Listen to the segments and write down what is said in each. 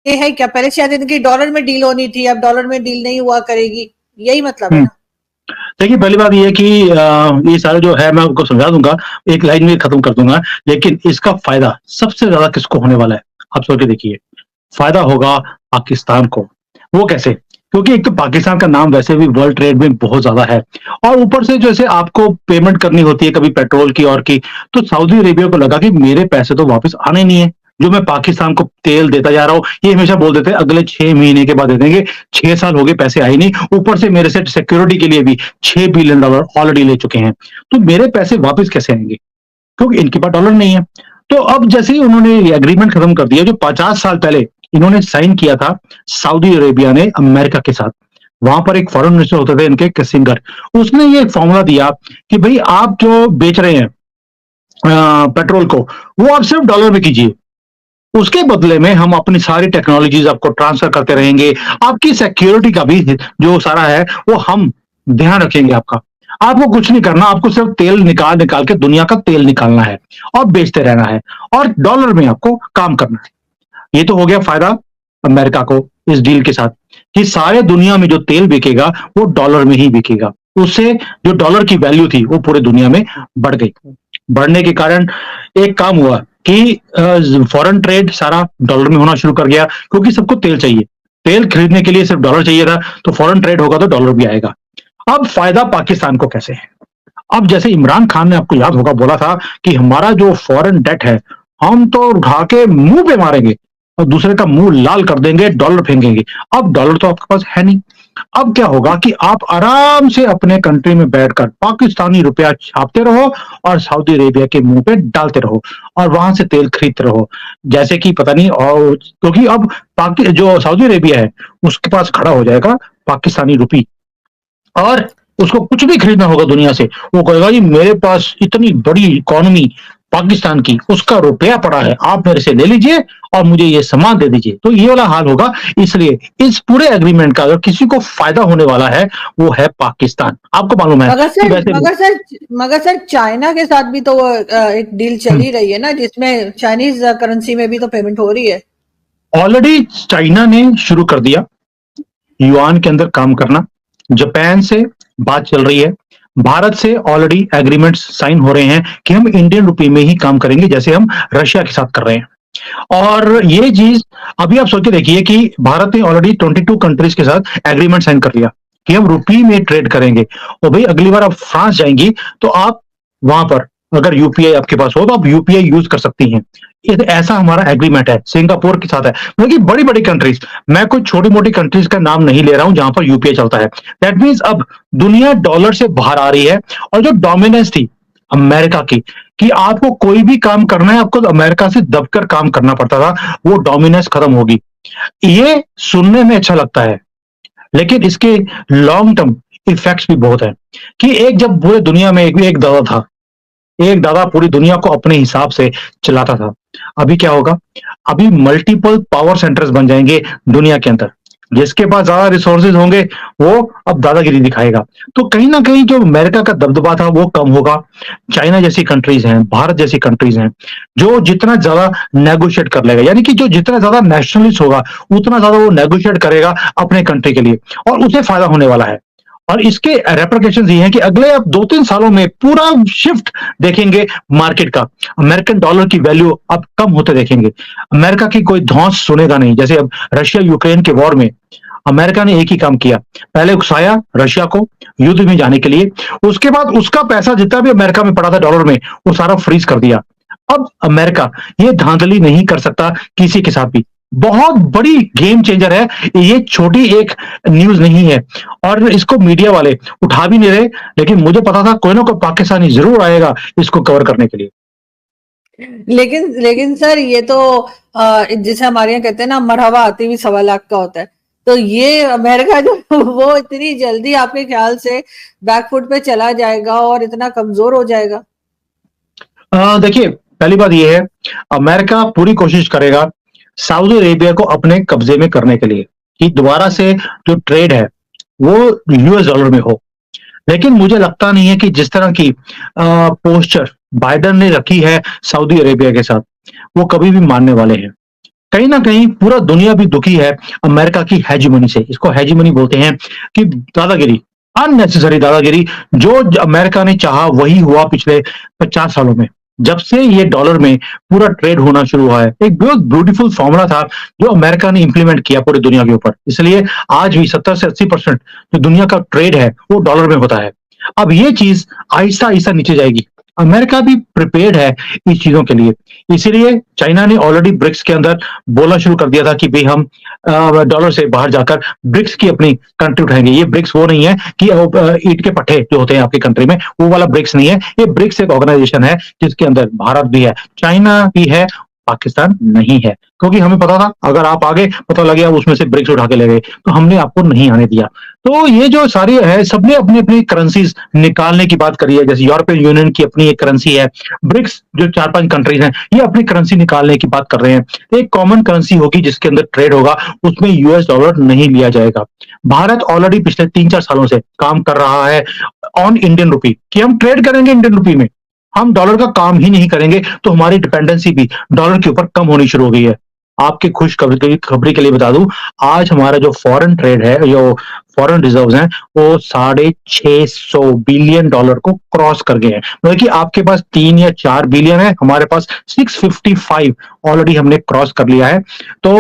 ये है क्या? पहले शायद इनकी डॉलर में डील होनी थी, अब डॉलर में डील नहीं हुआ करेगी, यही मतलब है ना? देखिए, पहली बात ये है कि ये सारा जो है मैं आपको समझा दूँगा, एक लाइन में खत्म कर दूँगा, लेकिन इसका फ़ायदा सबसे ज़्यादा किसको होने वाला है? आप सोच के देखिए, फ़ायदा होगा पाकिस्तान को। वो कैसे? क्योंकि एक तो पाकिस्तान का नाम वैसे भी वर्ल्ड ट्रेड में बहुत ज़्यादा है और ऊपर से जैसे आपको पेमेंट करनी होती है कभी पेट्रोल की और की, तो सऊदी अरेबिया को लगा कि मेरे पैसे तो वापस आने नहीं है। जो मैं पाकिस्तान को तेल देता जा रहा हूँ, ये हमेशा बोल देते हैं अगले 6 महीने के बाद दे देंगे, 6 साल हो गए पैसे आए नहीं, ऊपर से मेरे से सिक्योरिटी के लिए भी $6 बिलियन ऑलरेडी ले चुके हैं। तो मेरे पैसे वापस कैसे आएँगे? क्योंकि इनके पास डॉलर नहीं है। तो अब जैसे ही उन्होंने ये एग्रीमेंट खत्म कर दिया जो 50 साल पहले इन्होंने साइन किया था सऊदी अरेबिया ने अमेरिका के साथ। वहाँ पर एक फॉरेन मिनिस्टर होते थे इनके किसिंगर। उसने ये फॉर्मूला दिया कि भई आप जो बेच रहे हैं पेट्रोल को, वो आप सिर्फ डॉलर में कीजिए। उसके बदले में हम अपनी सारी टेक्नोलॉजीज़ आपको ट्रांसफर करते रहेंगे। आपकी सिक्योरिटी का भी जो सारा है, वो हम ध्यान रखेंगे आपका। आपको कुछ नहीं करना, आपको सिर्फ तेल निकाल-निकाल के दुनिया का तेल निकालना है और बेचते रहना है और डॉलर में आपको काम करना है। ये तो हो गया फ़ायदा अमेरिका को इस डील के साथ कि सारे दुनिया में जो तेल बिकेगा, वो डॉलर में ही बिकेगा। उससे जो डॉलर की वैल्यू थी, वो पूरे दुनिया में बढ़ गई। बढ़ने के कारण एक काम हुआ कि फॉरेन ट्रेड सारा डॉलर में होना शुरू कर गया क्योंकि सबको तेल चाहिए। तेल खरीदने के लिए सिर्फ डॉलर चाहिए था, तो फॉरेन ट्रेड होगा तो डॉलर भी आएगा। अब फ़ायदा पाकिस्तान को कैसे है? अब जैसे इमरान खान ने आपको याद होगा बोला था कि हमारा जो फॉरेन डेट है, हम तो उठा के मुँह पे मारेंगे और दूसरे का मुँह लाल कर देंगे, डॉलर फेंकेंगे। अब डॉलर तो आपके पास है नहीं। अब क्या होगा कि आप आराम से अपने कंट्री में बैठकर पाकिस्तानी रुपया छापते रहो और सऊदी अरेबिया के मुँह पे डालते रहो और वहाँ से तेल खरीदते रहो। जैसे कि पता नहीं और क्योंकि अब पाकि जो सऊदी अरेबिया है, उसके पास खड़ा हो जाएगा पाकिस्तानी रुपी। और उसको कुछ भी खरीदना होगा दुनिया से, वो कहेगा जी मेरे पास इतनी बड़ी इकोनॉमी पाकिस्तान की, उसका रुपया पड़ा है, आप मेरे से ले लीजिए और मुझे ये सामान दे दीजिए। तो ये वाला हाल होगा, इसलिए इस पूरे एग्रीमेंट का अगर किसी को फ़ायदा होने वाला है, वो है पाकिस्तान। आपको मालूम है मगर कि सर वैसे भी मगर सर मगर सर चाइना के साथ भी तो एक डील चल हुँ, ही रही है ना, जिसमें चाइनीज करेंसी में भी तो पेमेंट हो रही है। ऑलरेडी चाइना ने शुरू कर दिया युआन के अंदर काम करना, जापान से बात चल रही है, भारत से ऑलरेडी एग्रीमेंट्स साइन हो रहे हैं कि हम इंडियन रुपए में ही काम करेंगे जैसे हम रशिया के साथ कर रहे हैं। और ये चीज़ अभी आप सोच के देखिए कि भारत ने ऑलरेडी 22 कंट्रीज़ के साथ एग्रीमेंट साइन कर लिया कि हम रुपये में ट्रेड करेंगे और भई अगली बार आप फ्रांस जाएँगी तो आप वहाँ पर अगर यूपीआई आपके पास हो तो आप यूपीआई यूज़ कर सकती हैं। ये ऐसा हमारा एग्रीमेंट है, सिंगापुर के साथ है। मतलब कि बड़ी-बड़ी कंट्रीज़, मैं कोई छोटी-मोटी कंट्रीज़ का नाम नहीं ले रहा हूँ जहाँ पर यूपीआई चलता है। दैट मीन्स अब दुनिया डॉलर से बाहर आ रही है और जो डोमिनेंस थी अमेरिका की कि आपको कोई भी काम करना है, आपको अमेरिका से दबकर काम करना पड़ता था, वो डोमिनेंस खत्म होगी। ये सुनने में अच्छा लगता है, लेकिन इसके लॉन्ग टर्म इफेक्ट्स भी बहुत हैं कि एक जब पूरे दुनिया में एक दादा था, एक दादा पूरी दुनिया को अपने हिसाब से चलाता था। अभी क्या होगा? अभी मल्टीपल पावर सेंटर्स बन जाएँगे दुनिया के अंदर। जिसके पास ज़्यादा रिसोर्सेज़ होंगे, वो अब दादागिरी दिखाएगा। तो कहीं न कहीं जो अमेरिका का दबदबा था, वो कम होगा। चाइना जैसी कंट्रीज़ हैं, भारत जैसी कंट्रीज़ हैं, जो जितना ज़्यादा नेगोशिएट कर लेगा, यानी कि जो जितना ज़्यादा नेशनलिस्ट होगा, उतना ज़्यादा वो नेगोशिएट करेगा अपने कंट्री के लिए और उसे फ़ायदा होने वाला है। और इसके रेपरकशंस ये हैं कि अगले आप 2-3 सालों में पूरा शिफ्ट देखेंगे मार्केट का। अमेरिकन डॉलर की वैल्यू अब कम होते देखेंगे। अमेरिका की कोई धौंस सुनेगा नहीं। जैसे अब रशिया यूक्रेन के वॉर में अमेरिका ने एक ही काम किया। पहले उकसाया रशिया को युद्ध में जाने के लिए, उसके बाद उसका पैसा जितना भी अमेरिका में पड़ा था डॉलर में, वो सारा फ्रीज़ कर दिया। अब अमेरिका ये धांधली नहीं कर सकता किसी के साथ भी। बहुत बड़ी गेम चेंजर है, ये छोटी एक न्यूज़ नहीं है और इसको मीडिया वाले उठा भी नहीं रहे, लेकिन मुझे पता था कोई ना कोई पाकिस्तानी ज़रूर आएगा इसको कवर करने के लिए। लेकिन लेकिन सर ये तो जैसे हमारे यहाँ कहते हैं ना, मरहबा आते भी 1.25 लाख का होता है। तो ये अमेरिका जो वो इतनी जल्दी आपके ख्याल से बैकफुट पे चला जाएगा और इतना कमजोर हो जाएगा? देखिए पहली बात ये है, अमेरिका पूरी कोशिश करेगा सऊदी अरेबिया को अपने कब्जे में करने के लिए कि दोबारा से जो ट्रेड है वो यूएस डॉलर में हो। लेकिन मुझे लगता नहीं है कि जिस तरह की पोस्चर बाइडेन ने रखी है सऊदी अरेबिया के साथ, वो कभी भी मानने वाले हैं। कहीं ना कहीं पूरा दुनिया भी दुखी है अमेरिका की हेजीमनी से। इसको हेजीमनी बोलते हैं कि दादागिरी, अननेसेसरी दादागिरी। जो अमेरिका ने चाहा वही हुआ पिछले 50 सालों में। जब से ये डॉलर में पूरा ट्रेड होना शुरू हुआ है, एक बहुत ब्यूटीफुल फॉर्मूला था जो अमेरिका ने इंप्लीमेंट किया पूरी दुनिया के ऊपर। इसलिए आज भी 70 से 80% जो दुनिया का ट्रेड है वो डॉलर में होता है। अब ये चीज आहिस्ता आहिस्ता नीचे जाएगी। अमेरिका भी प्रिपेयर्ड है इस चीजों के लिए। इसीलिए चाइना ने ऑलरेडी ब्रिक्स के अंदर बोलना शुरू कर दिया था कि भाई हम डॉलर से बाहर जाकर ब्रिक्स की अपनी कंट्री उठाएंगे। ये ब्रिक्स वो नहीं है कि ईंट के पट्टे जो होते हैं आपकी कंट्री में, वो वाला ब्रिक्स नहीं है। ये ब्रिक्स एक ऑर्गेनाइजेशन है जिसके अंदर भारत भी है, चाइना भी है, पाकिस्तान नहीं है। क्योंकि हमें पता था अगर आप आगे पता लगे आप उसमें से ब्रिक्स उठा के ले गए, तो हमने आपको नहीं आने दिया। तो ये जो सारी है, सबने अपनी अपनी करेंसीज निकालने की बात करी है। जैसे यूरोपियन यूनियन की अपनी एक करेंसी है, ब्रिक्स जो 4-5 कंट्रीज हैं ये अपनी करेंसी निकालने की बात कर रहे हैं। एक कॉमन करेंसी होगी जिसके अंदर ट्रेड होगा, उसमें यूएस डॉलर नहीं लिया जाएगा। भारत ऑलरेडी पिछले 3-4 सालों से काम कर रहा है ऑन इंडियन रुपी कि हम ट्रेड करेंगे इंडियन रुपी में, हम डॉलर का काम ही नहीं करेंगे। तो हमारी डिपेंडेंसी भी डॉलर के ऊपर कम होनी शुरू हो गई है। आपके खुश खबरी के लिए बता दूं, आज हमारा जो फॉरेन ट्रेड है, जो फॉरेन रिजर्व्स हैं, वो $650 बिलियन को क्रॉस कर गए हैं। मतलब कि आपके पास 3 या 4 बिलियन है, हमारे पास 655 ऑलरेडी हमने क्रॉस कर लिया है। तो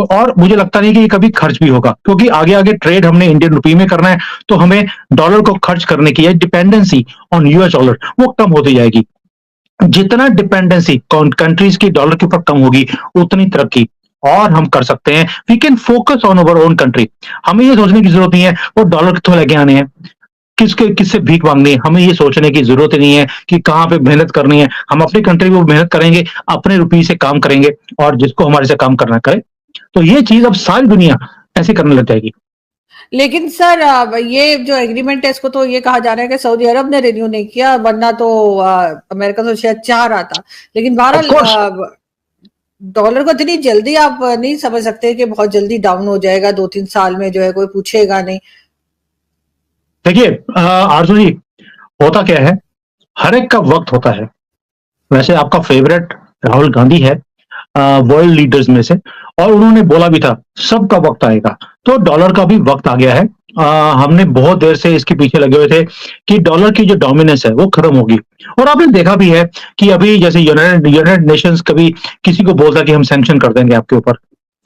और मुझे लगता नहीं कि ये कभी खर्च भी होगा, क्योंकि आगे आगे ट्रेड हमने इंडियन रुपी में करना है, तो हमें डॉलर को खर्च करने की डिपेंडेंसी ऑन यूएस डॉलर वो कम होती जाएगी। जितना डिपेंडेंसी कंट्रीज की डॉलर के ऊपर कम होगी, उतनी तरक्की और हम कर सकते हैं। We can focus on our own country. हमें ये सोचने की जरूरत नहीं है वो डॉलर कितों लेके आने हैं, किससे भीख मांगनी है। हमें ये सोचने की जरूरत ही नहीं है कि कहाँ पे मेहनत करनी है। हम अपनी कंट्री में मेहनत करेंगे, अपने रुपये से काम करेंगे, और जिसको हमारे से काम करना करे। तो ये चीज अब सारी दुनिया ऐसे करने लग जाएगी। लेकिन सर ये जो एग्रीमेंट है इसको तो ये कहा जा रहा है कि सऊदी अरब ने रिन्यू नहीं किया, वरना तो अमेरिका तो शायद चाह रहा था। लेकिन बहरहाल डॉलर को इतनी जल्दी आप नहीं समझ सकते कि बहुत जल्दी डाउन हो जाएगा 2-3 साल में, जो है कोई पूछेगा नहीं। देखिए आरजू जी, होता क्या है, हर एक का वक्त होता है। वैसे आपका फेवरेट राहुल गांधी है वर्ल्ड लीडर्स में से, और उन्होंने बोला भी था सबका वक्त आएगा। तो डॉलर का भी वक्त आ गया है। हमने बहुत देर से इसके पीछे लगे हुए थे कि डॉलर की जो डोमिनेंस है वो खत्म होगी। और आपने देखा भी है कि अभी जैसे यूनाइटेड नेशंस कभी किसी को बोलता कि हम सैंक्शन कर देंगे आपके ऊपर,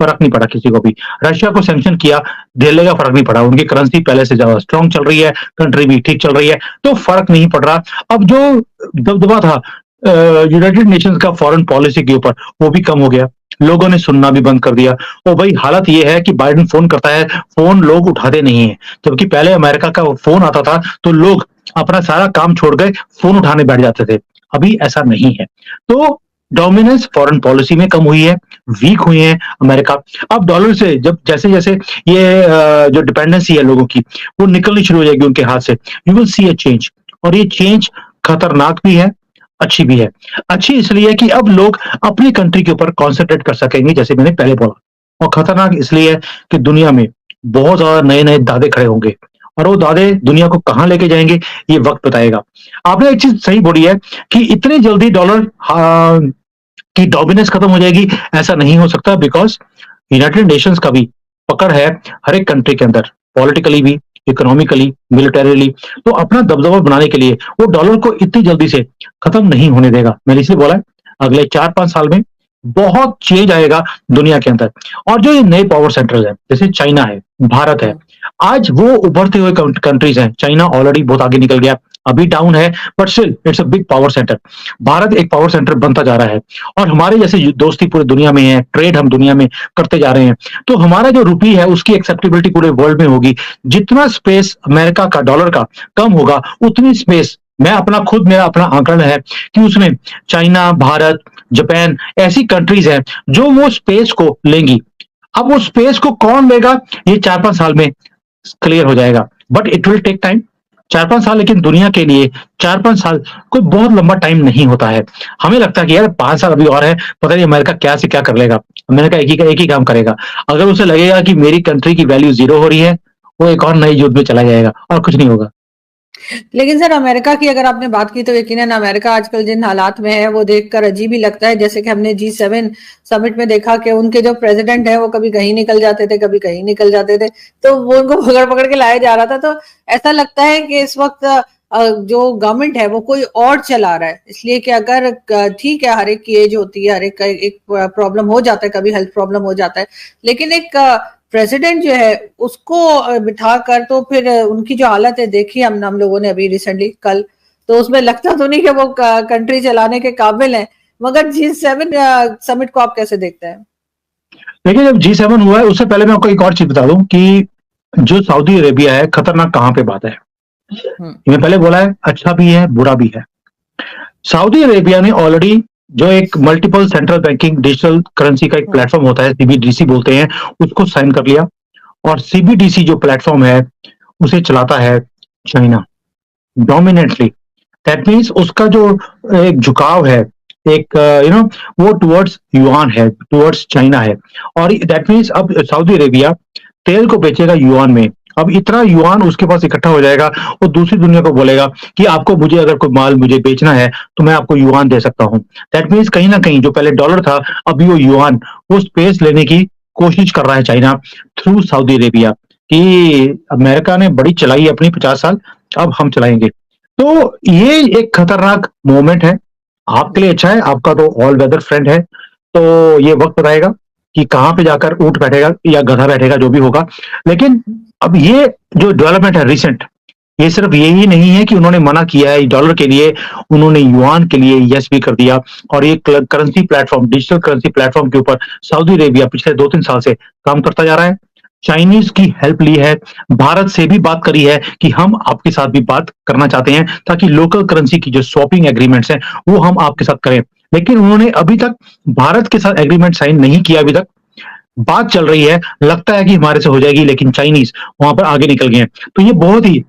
फर्क नहीं पड़ा किसी को भी। रशिया को सैंक्शन किया, दिल्ली का फर्क नहीं पड़ा, उनकी करेंसी पहले से ज्यादा स्ट्रांग चल रही है, कंट्री भी ठीक चल रही है, तो फर्क नहीं पड़ रहा। अब जो दबदबा था यूनाइटेड नेशंस का फॉरेन पॉलिसी के ऊपर, वो भी कम हो गया। लोगों ने सुनना भी बंद कर दिया। और भाई हालत ये है कि बाइडेन फोन करता है, फोन लोग उठाते नहीं है। जबकि पहले अमेरिका का फोन आता था तो लोग अपना सारा काम छोड़ गए फोन उठाने बैठ जाते थे। अभी ऐसा नहीं है। तो डोमिनेंस फॉरेन पॉलिसी में कम हुई है, वीक हुए हैं अमेरिका। अब डॉलर से जब जैसे जैसे ये जो डिपेंडेंसी है लोगों की वो निकलनी शुरू हो जाएगी उनके हाथ से, you will see a change. और ये चेंज खतरनाक भी है, अच्छी भी है। अच्छी इसलिए कि अब लोग अपनी कंट्री के ऊपर कॉन्सेंट्रेट कर सकेंगे, जैसे मैंने पहले बोला। और खतरनाक इसलिए है कि दुनिया में बहुत ज्यादा नए नए दादे खड़े होंगे, और वो दादे दुनिया को कहां लेके जाएंगे ये वक्त बताएगा। आपने एक चीज सही बोली है कि इतनी जल्दी डॉलर की डोमिनेंस खत्म हो जाएगी, ऐसा नहीं हो सकता। बिकॉज यूनाइटेड नेशंस का भी पकड़ है हर एक कंट्री के अंदर, पॉलिटिकली भी, इकोनॉमिकली, मिलिटरीली। तो अपना दबदबा बनाने के लिए वो डॉलर को इतनी जल्दी से खत्म नहीं होने देगा। मैंने इसलिए बोला है अगले 4-5 साल में बहुत चेंज आएगा दुनिया के अंदर। और जो ये नए पावर सेंटर्स हैं, जैसे चाइना है, भारत है, आज वो उभरते हुए कंट्रीज हैं। चाइना ऑलरेडी बहुत आगे निकल गया, अभी डाउन है, but still it's a big power centre. Bharat एक पावर सेंटर बनता जा रहा है, और हमारे जैसे दोस्ती पूरी दुनिया में है, ट्रेड हम दुनिया में करते जा रहे हैं। तो हमारा जो रुपी है उसकी एक्सेप्टेबिलिटी पूरे वर्ल्ड में होगी। जितना स्पेस अमेरिका का डॉलर का कम होगा, उतनी स्पेस मेरा अपना आंकलन है कि उसमें चाइना, भारत, जापान ऐसी कंट्रीज हैं जो वो स्पेस को लेंगी। अब वो स्पेस को कौन लेगा ये 4-5 साल में क्लियर हो जाएगा, but it will take time. 4-5 साल, लेकिन दुनिया के लिए 4-5 साल कोई बहुत लंबा टाइम नहीं होता है। हमें लगता है कि यार 5 साल अभी और है, पता नहीं अमेरिका क्या से क्या कर लेगा। अमेरिका एक ही काम करेगा। अगर उसे लगेगा कि मेरी कंट्री की वैल्यू 0 हो रही है, वो एक और नई युद्ध में चला जाएगा, और कुछ नहीं होगा। लेकिन सर अमेरिका की अगर आपने बात की तो यकीनन अमेरिका आजकल जिन हालात में है वो देखकर अजीब ही लगता है। जैसे कि हमने G7 समिट में देखा कि उनके जो प्रेसिडेंट है वो कभी कहीं निकल जाते थे, कभी कहीं निकल जाते थे, तो वो उनको पकड़ पकड़ के लाया जा रहा था। तो ऐसा लगता है कि इस वक्त जो गवर्नमेंट है वो कोई और चला रहा है, इसलिए कि अगर ठीक है हर एक की एज होती है, हर एक का एक प्रॉब्लम हो जाता है, कभी हेल्थ प्रॉब्लम हो जाता है, लेकिन एक प्रेसिडेंट जो है उसको बिठा कर तो फिर उनकी जो हालत है देखी हम लोगों ने अभी रिसेंटली कल, तो उसमें लगता तो नहीं कि वो कंट्री चलाने के काबिल है। मगर G7 समिट को आप कैसे देखते हैं? देखिए, जब G7 हुआ है उससे पहले मैं आपको एक और चीज बता दूं कि जो सऊदी अरेबिया है खतरनाक कहां पे बात है। मैं पहले बोला है अच्छा भी है बुरा भी है। सऊदी अरेबिया ने ऑलरेडी जो एक multiple central banking digital currency का एक प्लेटफॉर्म होता है, CBDC बोलते हैं, उसको साइन कर लिया। और CBDC जो प्लेटफॉर्म है उसे चलाता है चाइना डोमिनेटली। दैट मीन्स उसका जो एक झुकाव है, एक वो टुवर्ड्स युआन है, टुवर्ड्स चाइना है। और दैट मीन्स अब सऊदी अरेबिया तेल को बेचेगा युआन में। अब इतना युआन उसके पास इकट्ठा हो जाएगा, वो दूसरी दुनिया को बोलेगा कि आपको मुझे अगर कोई माल मुझे बेचना है तो मैं आपको युआन दे सकता हूं। दैट मीन्स कहीं ना कहीं जो पहले डॉलर था अभी वो युआन, वो स्पेस लेने की कोशिश कर रहा है चाइना थ्रू सऊदी अरेबिया कि अमेरिका ने बड़ी चलाई अपनी 50 साल, अब हम चलाएंगे। तो ये एक खतरनाक मोमेंट है। आपके लिए अच्छा है, आपका तो ऑल वेदर फ्रेंड है, तो ये वक्त बताएगा कि कहां पे जाकर ऊंट बैठेगा या गधा बैठेगा, जो भी होगा। लेकिन अब ये जो डेवलपमेंट है रिसेंट, ये सिर्फ यही नहीं है कि उन्होंने मना किया है डॉलर के लिए, उन्होंने युआन के लिए यस भी कर दिया। और ये currency platform, digital currency platform के ऊपर सऊदी अरेबिया पिछले 2-3 साल से काम करता जा रहा है। चाइनीज की हेल्प ली है, भारत से भी बात करी है कि हम आपके साथ भी बात करना चाहते हैं ताकि लोकल करेंसी की जो स्वैपिंग एग्रीमेंट्स हैं वो हम आपके साथ करें। लेकिन उन्होंने अभी तक भारत के साथ एग्रीमेंट साइन नहीं किया। अभी तक बात चल रही है, लगता है कि हमारे से हो जाएगी, लेकिन चाइनीज वहां पर आगे निकल गए हैं। तो ये बहुत ही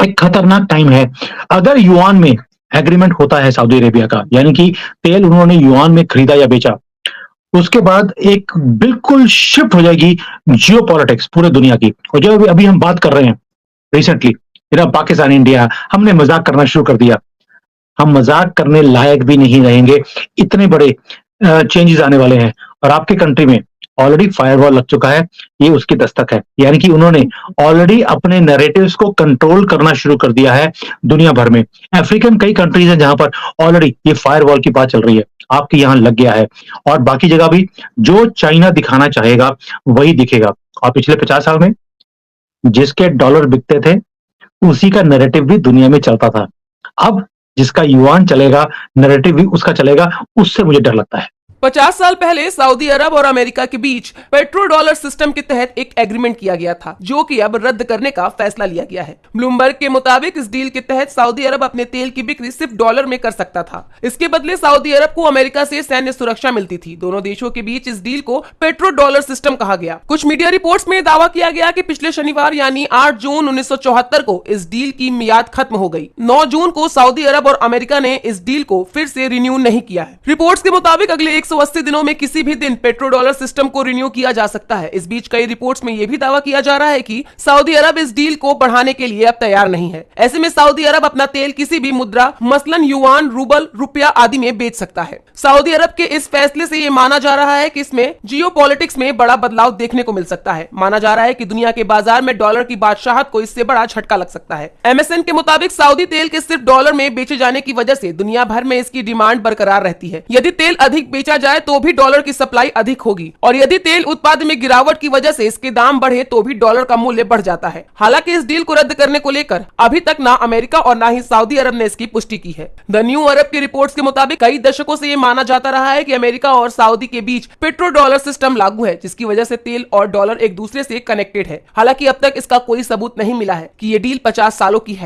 एक खतरनाक टाइम है। अगर युआन में एग्रीमेंट होता है सऊदी अरेबिया का, यानी कि तेल उन्होंने युआन में खरीदा या बेचा, उसके बाद एक बिल्कुल शिफ्ट हो जाएगी जियो पॉलिटिक्स पूरे दुनिया की। और जो अभी हम बात कर रहे हैं रिसेंटली, पाकिस्तान इंडिया, हमने मजाक करना शुरू कर दिया। हम मजाक करने लायक भी नहीं रहेंगे, इतने बड़े चेंजेस आने वाले हैं। और आपके कंट्री में ऑलरेडी फायरवॉल लग चुका है, ये उसकी दस्तक है। यानी कि उन्होंने ऑलरेडी अपने नैरेटिव्स को कंट्रोल करना शुरू कर दिया है दुनिया भर में। अफ्रीकन कई कंट्रीज हैं जहां पर ऑलरेडी ये फायरवॉल की बात चल रही है, आपके यहाँ लग गया है। और बाकी जगह भी जो चाइना दिखाना चाहेगा वही दिखेगा। और पिछले 50 साल में जिसके डॉलर बिकते थे उसी का नैरेटिव भी दुनिया में चलता था। अब जिसका युआन चलेगा, नैरेटिव भी उसका चलेगा, उससे मुझे डर लगता है। 50 साल पहले सऊदी अरब और अमेरिका के बीच पेट्रो डॉलर सिस्टम के तहत एक एग्रीमेंट किया गया था, जो कि अब रद्द करने का फैसला लिया गया है। ब्लूमबर्ग के मुताबिक इस डील के तहत सऊदी अरब अपने तेल की बिक्री सिर्फ डॉलर में कर सकता था। इसके बदले सऊदी अरब को अमेरिका से सैन्य सुरक्षा मिलती थी। दोनों देशों के बीच इस डील को पेट्रो डॉलर सिस्टम कहा गया। कुछ मीडिया रिपोर्ट्स में दावा किया गया कि पिछले शनिवार यानी 8 जून 1974 को इस डील की मियाद खत्म हो गई। 9 जून को सऊदी अरब और अमेरिका ने इस डील को फिर से रिन्यू नहीं किया है। रिपोर्ट्स के मुताबिक अगले 180 दिनों में किसी भी दिन पेट्रो डॉलर सिस्टम को रिन्यू किया जा सकता है। इस बीच कई रिपोर्ट्स में यह भी दावा किया जा रहा है कि सऊदी अरब इस डील को बढ़ाने के लिए अब तैयार नहीं है। ऐसे में सऊदी अरब अपना तेल किसी भी मुद्रा, मसलन युआन, रूबल, रुपया आदि में बेच सकता है। सऊदी अरब के इस फैसले से यह माना जा रहा है कि इसमें जियोपॉलिटिक्स में बड़ा बदलाव देखने को मिल सकता है। माना जा रहा है कि दुनिया के बाजार में डॉलर की बादशाहत को इससे बड़ा झटका लग सकता है। MSN के मुताबिक सऊदी तेल के सिर्फ डॉलर में बेचे जाने की वजह से दुनिया भर में इसकी डिमांड बरकरार रहती है। यदि तेल अधिक बेचा जाए तो भी डॉलर की सप्लाई अधिक होगी, और यदि तेल उत्पादन में गिरावट की वजह से इसके दाम बढ़े तो भी डॉलर का मूल्य बढ़ जाता है। हालांकि इस डील को रद्द करने को लेकर अभी तक ना अमेरिका और ना ही सऊदी अरब ने इसकी पुष्टि की है। द न्यू अरब की रिपोर्ट्स के मुताबिक कई दशकों से यह माना जाता रहा है कि अमेरिका और सऊदी के बीच पेट्रो डॉलर सिस्टम लागू है, जिसकी वजह से तेल और डॉलर एक दूसरे से कनेक्टेड है। हालांकि अब तक इसका कोई सबूत नहीं मिला है कि यह डील 50 सालों की है।